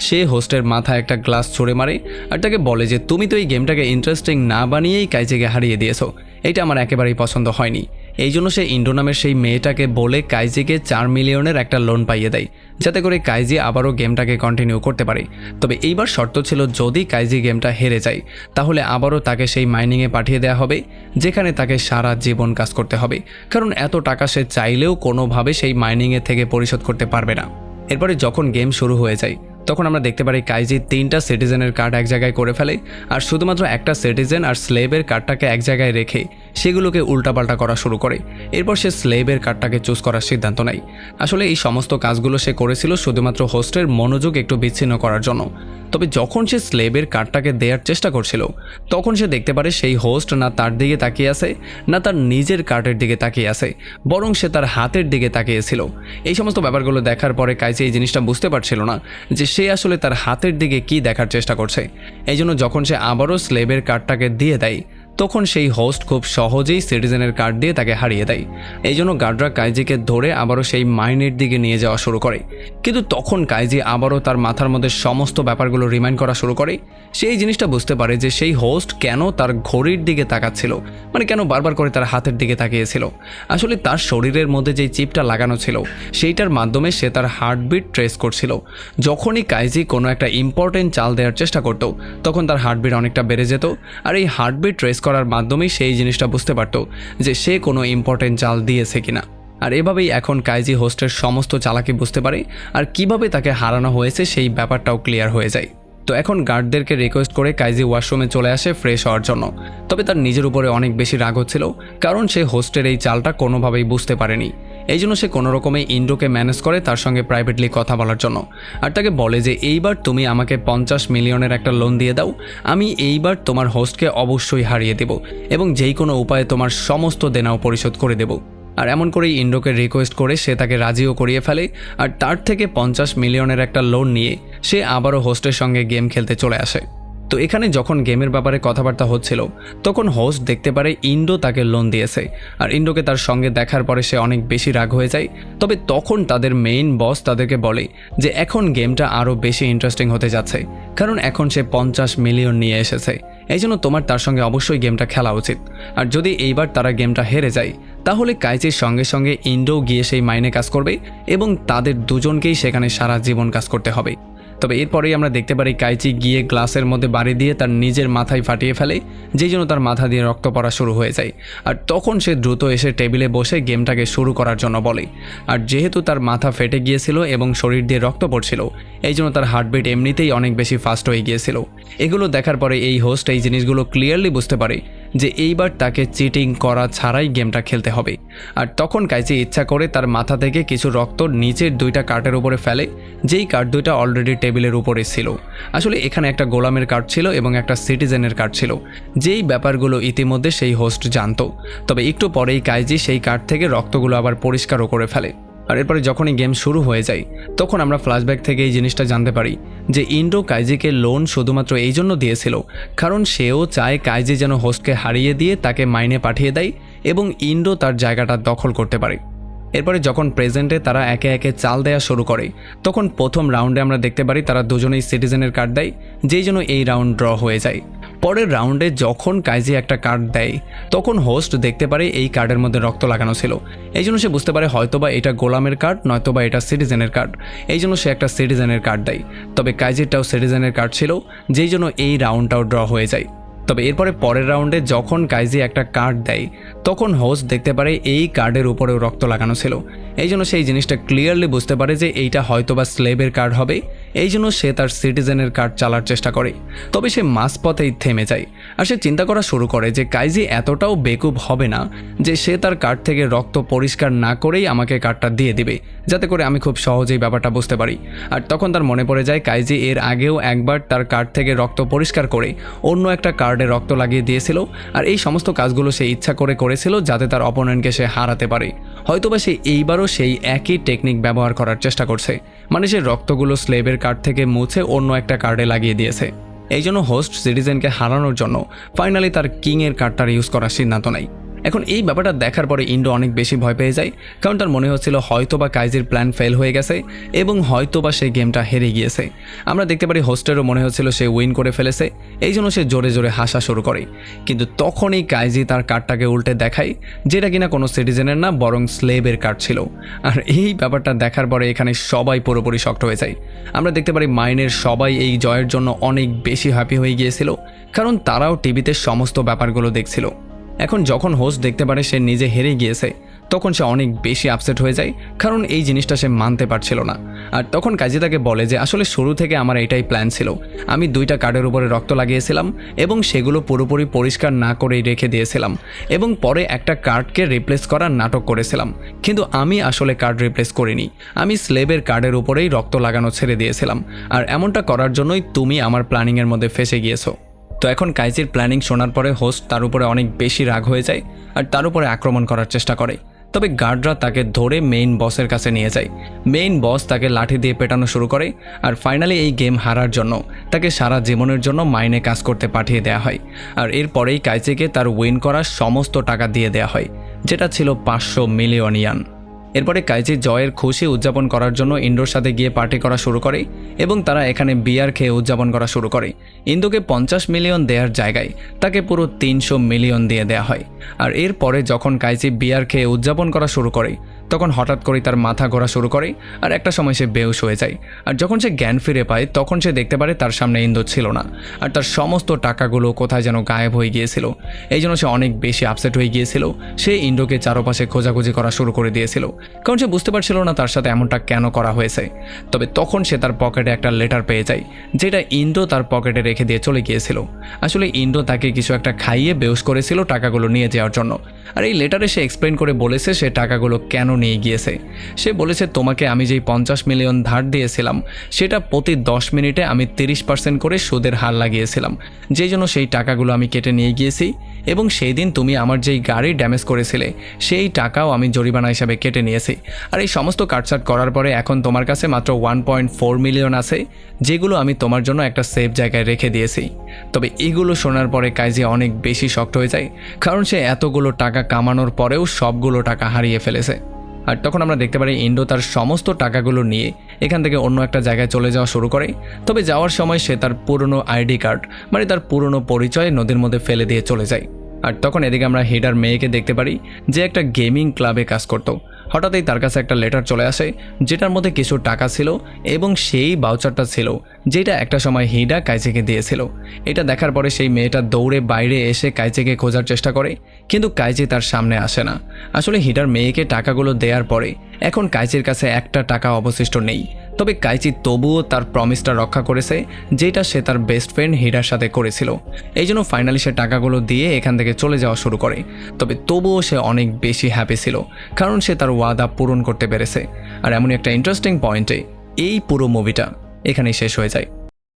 সে হোস্টের মাথায় একটা গ্লাস ছুঁড়ে মারে আর তাকে বলে যে তুমি তো এই গেমটাকে ইন্টারেস্টিং না বানিয়েই কাইজিকে হারিয়ে দিয়েছো, এটা আমার একেবারেই পছন্দ হয়নি। এই জন্য সে ইন্ডো নামের সেই মেয়েটাকে বলে কাইজিকে 4 মিলিয়নের একটা লোন পাইয়ে দেয়, যাতে করে কাইজি আবারও গেমটাকে কন্টিনিউ করতে পারে। তবে এইবার শর্ত ছিল যদি কাইজি গেমটা হেরে যায় তাহলে আবারও তাকে সেই মাইনিংয়ে পাঠিয়ে দেওয়া হবে, যেখানে তাকে সারা জীবন কাজ করতে হবে, কারণ এত টাকা সে চাইলেও কোনোভাবে সেই মাইনিংয়ে থেকে পরিশোধ করতে পারবে না। এরপরে যখন গেম শুরু হয়ে যায় তখন আমরা দেখতে পারি কাইজি 3টা সিটিজেনের কার্ড এক জায়গায় করে ফেলে আর শুধুমাত্র একটা সিটিজেন আর স্লেভের কার্ডটাকে এক জায়গায় রেখে সেগুলোকে উল্টাপাল্টা করা শুরু করে। এরপর সে স্লেভের কার্ডটাকে চুজ করার সিদ্ধান্ত নেয়। আসলে এই সমস্ত কাজগুলো সে করেছিল শুধুমাত্র হোস্টের মনোযোগ একটু বিচ্ছিন্ন করার জন্য। তবে যখন সে স্লেভের কার্ডটাকে দেওয়ার চেষ্টা করছিল তখন সে দেখতে পারে সেই হোস্ট না তার দিকে তাকিয়ে আছে না তার নিজের কার্ডের দিকে তাকিয়ে আছে, বরং সে তার হাতের দিকে তাকিয়েছিল। এই সমস্ত ব্যাপারগুলো দেখার পরে কাইজি এই জিনিসটা বুঝতে পারছিল না যে সে আসলে তার হাতের দিকে কি দেখার চেষ্টা করছে। এই জন্য যখন সে আবারও স্লেভের কার্ডটাকে দিয়ে দেয় তখন সেই হোস্ট খুব সহজেই সিটিজেনের কার্ড দিয়ে তাকে হারিয়ে দেয়। এই জন্য গার্ডরা কাইজিকে ধরে আবারও সেই মাইনের দিকে নিয়ে যাওয়া শুরু করে। কিন্তু তখন কাইজি আবারও তার মাথার মধ্যে সমস্ত ব্যাপারগুলো রিমাইন্ড করা শুরু করে। সেই জিনিসটা বুঝতে পারে যে সেই হোস্ট কেন তার ঘড়ির দিকে তাকাচ্ছিল, মানে কেন বারবার করে তার হাতের দিকে তাকিয়েছিল। আসলে তার শরীরের মধ্যে যেই চিপটা লাগানো ছিল সেইটার মাধ্যমে সে তার হার্টবিট ট্রেস করছিল। যখনই কাইজি কোনো একটা ইম্পর্টেন্ট চাল দেওয়ার চেষ্টা করত তখন তার হার্টবিট অনেকটা বেড়ে যেত, আর এই হার্টবিট ট্রেস করার মাধ্যমেই সেই জিনিসটা বুঝতে পারত যে সে কোনো ইম্পর্টেন্ট চাল দিয়েছে কিনা। আর এভাবেই এখন কাইজি হোস্টের সমস্ত চালাকি বুঝতে পারে আর কিভাবে তাকে হারানো হয়েছে সেই ব্যাপারটাও ক্লিয়ার হয়ে যায়। তো এখন গার্ডদেরকে রিকোয়েস্ট করে কাইজি ওয়াশরুমে চলে আসে ফ্রেশ হওয়ার জন্য। তবে তার নিজের উপরে অনেক বেশি রাগ হচ্ছিল, কারণ সে হোস্টের এই চালটা কোনোভাবেই বুঝতে পারেনি। এই জন্য সে কোনো রকমে ইন্ডোকে ম্যানেজ করে তার সঙ্গে প্রাইভেটলি কথা বলার জন্য, আর তাকে বলে যে এইবার তুমি আমাকে 50 মিলিয়নের একটা লোন দিয়ে দাও, আমি এইবার তোমার হোস্টকে অবশ্যই হারিয়ে দেব এবং যেই কোনো উপায়ে তোমার সমস্ত দেনাও পরিশোধ করে দেব। আর এমন করেই ইন্ডোকে রিকোয়েস্ট করে সে তাকে রাজিও করিয়ে ফেলে, আর তার থেকে 50 মিলিয়নের একটা লোন নিয়ে সে আবারও হোস্টের সঙ্গে গেম খেলতে চলে আসে। তো এখানে যখন গেমের ব্যাপারে কথাবার্তা হচ্ছিল তখন হোস্ট দেখতে পারে ইন্ডো তাকে লোন দিয়েছে, আর ইন্ডোকে তার সঙ্গে দেখার পরে সে অনেক বেশি রাগ হয়ে যায়। তবে তখন তাদের মেইন বস তাদেরকে বলে যে এখন গেমটা আরও বেশি ইন্টারেস্টিং হতে যাচ্ছে, কারণ এখন সে 50 মিলিয়ন নিয়ে এসেছে। এই জন্য তোমার তার সঙ্গে অবশ্যই গেমটা খেলা উচিত। আর যদি এইবার তারা গেমটা হেরে যায় তাহলে কাইজির সঙ্গে সঙ্গে ইন্ডো গিয়ে সেই মাইনে কাজ করবে এবং তাদের দুজনকেই সেখানে সারা জীবন কাজ করতে হবে। তবে এরপরেই আমরা দেখতে পারি কাইজি গিয়ে গ্লাসের মধ্যে বাড়ি দিয়ে তার নিজের মাথায় ফাটিয়ে ফেলে, যেই জন্য তার মাথা দিয়ে রক্ত পড়া শুরু হয়ে যায়। আর তখন সে দ্রুত এসে টেবিলে বসে গেমটাকে শুরু করার জন্য বলে। আর যেহেতু তার মাথা ফেটে গিয়েছিল এবং শরীর দিয়ে রক্ত পড়ছিল এই জন্য তার হার্টবিট এমনিতেই অনেক বেশি ফাস্ট হয়ে গিয়েছিল। এগুলো দেখার পরে এই হোস্ট এই জিনিসগুলো ক্লিয়ারলি বুঝতে পারে যে এইবার তাকে চিটিং করা ছাড়াই গেমটা খেলতে হবে। আর তখন কাইজি ইচ্ছা করে তার মাথা থেকে কিছু রক্ত নিচের 2টা কার্ডের উপরে ফেলে, যেই কার্ড 2টা অলরেডি টেবিলের উপরে ছিল। আসলে এখানে একটা গোলামের কার্ড ছিল এবং একটা সিটিজেনের কার্ড ছিল, যেই ব্যাপারগুলো ইতিমধ্যে সেই হোস্ট জানতো। তবে একটু পরেই কাইজি সেই কার্ড থেকে রক্তগুলো আবার পরিষ্কারও করে ফেলে। আর এরপরে যখনই গেম শুরু হয়ে যায় তখন আমরা ফ্ল্যাশব্যাক থেকে এই জিনিসটা জানতে পারি যে ইন্ডো কাইজিকে লোন শুধুমাত্র এই জন্য দিয়েছিল কারণ সেও চায় কাইজি যেন হোস্টকে হারিয়ে দিয়ে তাকে মাইনে পাঠিয়ে দেয় এবং ইন্ডো তার জায়গাটা দখল করতে পারে। এরপরে যখন প্রেজেন্টে তারা একে একে চাল দেওয়া শুরু করে তখন প্রথম রাউন্ডে আমরা দেখতে পারি তারা দুজনেই সিটিজেনের কার্ড দেয়, যেই জন্য এই রাউন্ড ড্র হয়ে যায়। পরের রাউন্ডে যখন কাইজি একটা কার্ড দেয় তখন হোস্ট দেখতে পারে এই কার্ডের মধ্যে রক্ত লাগানো ছিল। এই জন্য সে বুঝতে পারে হয়তোবা এটা গোলামের কার্ড নয়তোবা এটা সিটিজেনের কার্ড, এই জন্য সে একটা সিটিজেনের কার্ড দেয়। তবে কাইজিরটাও সিটিজেনের কার্ড ছিল, যেই জন্য এই রাউন্ডটাও ড্র হয়ে যায়। তবে এরপরে পরের রাউন্ডে যখন কাইজি একটা কার্ড দেয় তখন হোস্ট দেখতে পারে এই কার্ডের উপরেও রক্ত লাগানো ছিল। এই জন্য সেই জিনিসটা ক্লিয়ারলি বুঝতে পারে যে এইটা হয়তোবা স্লেভের কার্ড হবে, এই জন্য সে তার সিটিজেনের কার্ড চালার চেষ্টা করে। তবে সে মাঝপথেই থেমে যায় আর সে চিন্তা করা শুরু করে যে কাইজি এতটাও বেকুব হবে না যে সে তার কার্ড থেকে রক্ত পরিষ্কার না করেই আমাকে কার্ডটা দিয়ে দিবে, যাতে করে আমি খুব সহজেই ব্যাপারটা বুঝতে পারি। আর তখন তার মনে পড়ে যায় কাইজি এর আগেও একবার তার কার্ড থেকে রক্ত পরিষ্কার করে অন্য একটা কার্ডে রক্ত লাগিয়ে দিয়েছিল, আর এই সমস্ত কাজগুলো সে ইচ্ছা করে করেছিল যাতে তার অপোনেন্টকে সে হারাতে পারে। হয়তোবা সে এইবারও সেই একই টেকনিক ব্যবহার করার চেষ্টা করছে, মানে সে রক্তগুলো স্লেভের কার্ড থেকে মুছে অন্য একটা কার্ডে লাগিয়ে দিয়েছে। এই জন্য হোস্ট সিটিজেনকে হারানোর জন্য ফাইনালি তার কিংয়ের কার্ডটার ইউজ করার সিদ্ধান্ত নেয়। এখন এই ব্যাপারটা দেখার পরে ইন্ডো অনেক বেশি ভয় পেয়ে যায়, কারণ তার মনে হচ্ছিল হয়তোবা কাইজির প্ল্যান ফেল হয়ে গেছে এবং হয়তোবা সেই গেমটা হেরে গিয়েছে। আমরা দেখতে পারি হোস্টেরও মনে হচ্ছিল সে উইন করে ফেলেছে, এই জন্য সে জোরে জোরে হাসা শুরু করে। কিন্তু তখনই কাইজি তার কার্ডটাকে উল্টে দেখায়, যেটা কিনা কোনো সিটিজেনের না বরং স্লেভের কার্ড ছিল। আর এই ব্যাপারটা দেখার পরে এখানে সবাই পুরোপুরি শক্ট হয়ে যায়। আমরা দেখতে পারি মাইনের সবাই এই জয়ের জন্য অনেক বেশি হ্যাপি হয়ে গিয়েছিল, কারণ তারাও টিভিতে সমস্ত ব্যাপারগুলো দেখছিল। এখন যখন হোস্ট দেখতে পারে সে নিজে হেরে গিয়েছে তখন সে অনেক বেশি আপসেট হয়ে যায়, কারণ এই জিনিসটা সে মানতে পারছিল না। আর তখন কাজী তাকে বলে যে আসলে শুরু থেকে আমার এটাই প্ল্যান ছিল, আমি 2টা কার্ডের উপরে রক্ত লাগিয়েছিলাম এবং সেগুলো পুরোপুরি পরিষ্কার না করেই রেখে দিয়েছিলাম এবং পরে একটা কার্ডকে রিপ্লেস করার নাটক করেছিলাম, কিন্তু আমি আসলে কার্ড রিপ্লেস করিনি, আমি স্লেবের কার্ডের উপরেই রক্ত লাগানো ছেড়ে দিয়েছিলাম, আর এমনটা করার জন্যই তুমি আমার প্ল্যানিংয়ের মধ্যে ফেসে গিয়েছো। তো এখন কাইজির প্ল্যানিং শোনার পরে হোস্ট তার উপরে অনেক বেশি রাগ হয়ে যায় আর তার উপরে আক্রমণ করার চেষ্টা করে। তবে গার্ডরা তাকে ধরে মেইন বসের কাছে নিয়ে যায়। মেইন বস তাকে লাঠি দিয়ে পেটানো শুরু করে আর ফাইনালি এই গেম হারার জন্য তাকে সারা জীবনের জন্য মাইনে কাজ করতে পাঠিয়ে দেওয়া হয়। আর এরপরেই কাইজিকে তার উইন করা সমস্ত টাকা দিয়ে দেওয়া হয়, যেটা ছিল 500 মিলিয়ন ইয়ান। এরপরে কাইজি জয়ের খুশি উদযাপন করার জন্য ইন্ডোর সাথে গিয়ে পার্টি করা শুরু করে এবং তারা এখানে বিয়ার খেয়ে উদযাপন করা শুরু করে। ইন্দোকে 50 মিলিয়ন দেওয়ার জায়গায় তাকে পুরো 300 মিলিয়ন দিয়ে দেওয়া হয়। আর এরপরে যখন কাইজি বিয়ার খেয়ে উদযাপন করা শুরু করে তখন হঠাৎ করে তার মাথা ঘোরা শুরু করে আর একটা সময় সে বেহুশ হয়ে যায়। আর যখন সে জ্ঞান ফিরে পায় তখন সে দেখতে পারে তার সামনে ইন্দো ছিল না আর তার সমস্ত টাকাগুলো কোথায় যেন গায়েব হয়ে গিয়েছিল। এই জন্য সে অনেক বেশি আপসেট হয়ে গিয়েছিল। সে ইন্দোকে চারপাশে খোঁজাখুঁজি করা শুরু করে দিয়েছিল, কারণ সে বুঝতে পারছিল না তার সাথে এমনটা কেন করা হয়েছে। তবে তখন সে তার পকেটে একটা লেটার পেয়ে যায়, যেটা ইন্দো তার পকেটে রেখে দিয়ে চলে গিয়েছিল। আসলে ইন্দো তাকে কিছু একটা খাইয়ে বেহুশ করেছিল টাকাগুলো নিয়ে যাওয়ার জন্য। আর এই লেটারে সে এক্সপ্লেন করে বলেছে সে টাকাগুলো কেন নিয়ে গিয়েছে। সে বলেছে তোমাকে আমি যেই 50 মিলিয়ন ধার দিয়েছিলাম সেটা প্রতি 10 মিনিটে আমি 30% করে সুদের হার লাগিয়েছিলাম, যেই জন্য সেই টাকাগুলো আমি কেটে নিয়ে গিয়েছি এবং সেই দিন তুমি আমার যেই গাড়ি ড্যামেজ করেছিলে সেই টাকাও আমি জরিমানা হিসাবে কেটে নিয়েছি। আর এই সমস্ত কাটছাট করার পরে এখন তোমার কাছে মাত্র 1.4 মিলিয়ন আছে, যেগুলো আমি তোমার জন্য একটা সেফ জায়গায় রেখে দিয়েছি। তবে এগুলো শোনার পরে কাইজি অনেক বেশি শক্ট হয়ে যায়, কারণ সে এতগুলো টাকা কামানোর পরেও সবগুলো টাকা হারিয়ে ফেলেছে। আর তখন আমরা দেখতে পারি ইন্ডো তার সমস্ত টাকাগুলো নিয়ে এখান থেকে অন্য একটা জায়গায় চলে যাওয়া শুরু করে। তবে যাওয়ার সময় সে তার পুরনো আইডি কার্ড মানে তার পুরনো পরিচয় নদীর মধ্যে ফেলে দিয়ে চলে যায়। আর তখন এদিকে আমরা হিডার মেয়েকে দেখতে পারি যে একটা গেমিং ক্লাবে কাজ করত। হঠাৎই তার কাছে একটা লেটার চলে আসে যেটার মধ্যে কিছু টাকা ছিল এবং সেই বাউচারটা ছিল যেটা একটা সময় হিডা কাইজিকে দিয়েছিল। এটা দেখার পরে সেই মেয়েটা দৌড়ে বাইরে এসে কাইজিকে খোঁজার চেষ্টা করে, কিন্তু কাইজি তার সামনে আসে না। আসলে হিডার মেয়েকে টাকাগুলো দেওয়ার পরে এখন কাইজির কাছে একটা টাকা অবশিষ্ট নেই। তবে কাইজি তবুও তার প্রমিসটা রক্ষা করেছে, যেটা সে তার বেস্ট ফ্রেন্ড হিডার সাথে করেছিল। এই জন্য ফাইনালি সে টাকাগুলো দিয়ে এখান থেকে চলে যাওয়া শুরু করে। তবে তবুও সে অনেক বেশি হ্যাপি ছিল, কারণ সে তার ওয়াদা পূরণ করতে পেরেছে। আর এমনই একটা ইন্টারেস্টিং পয়েন্টে এই পুরো মুভিটা এখানেই শেষ হয়ে যায়।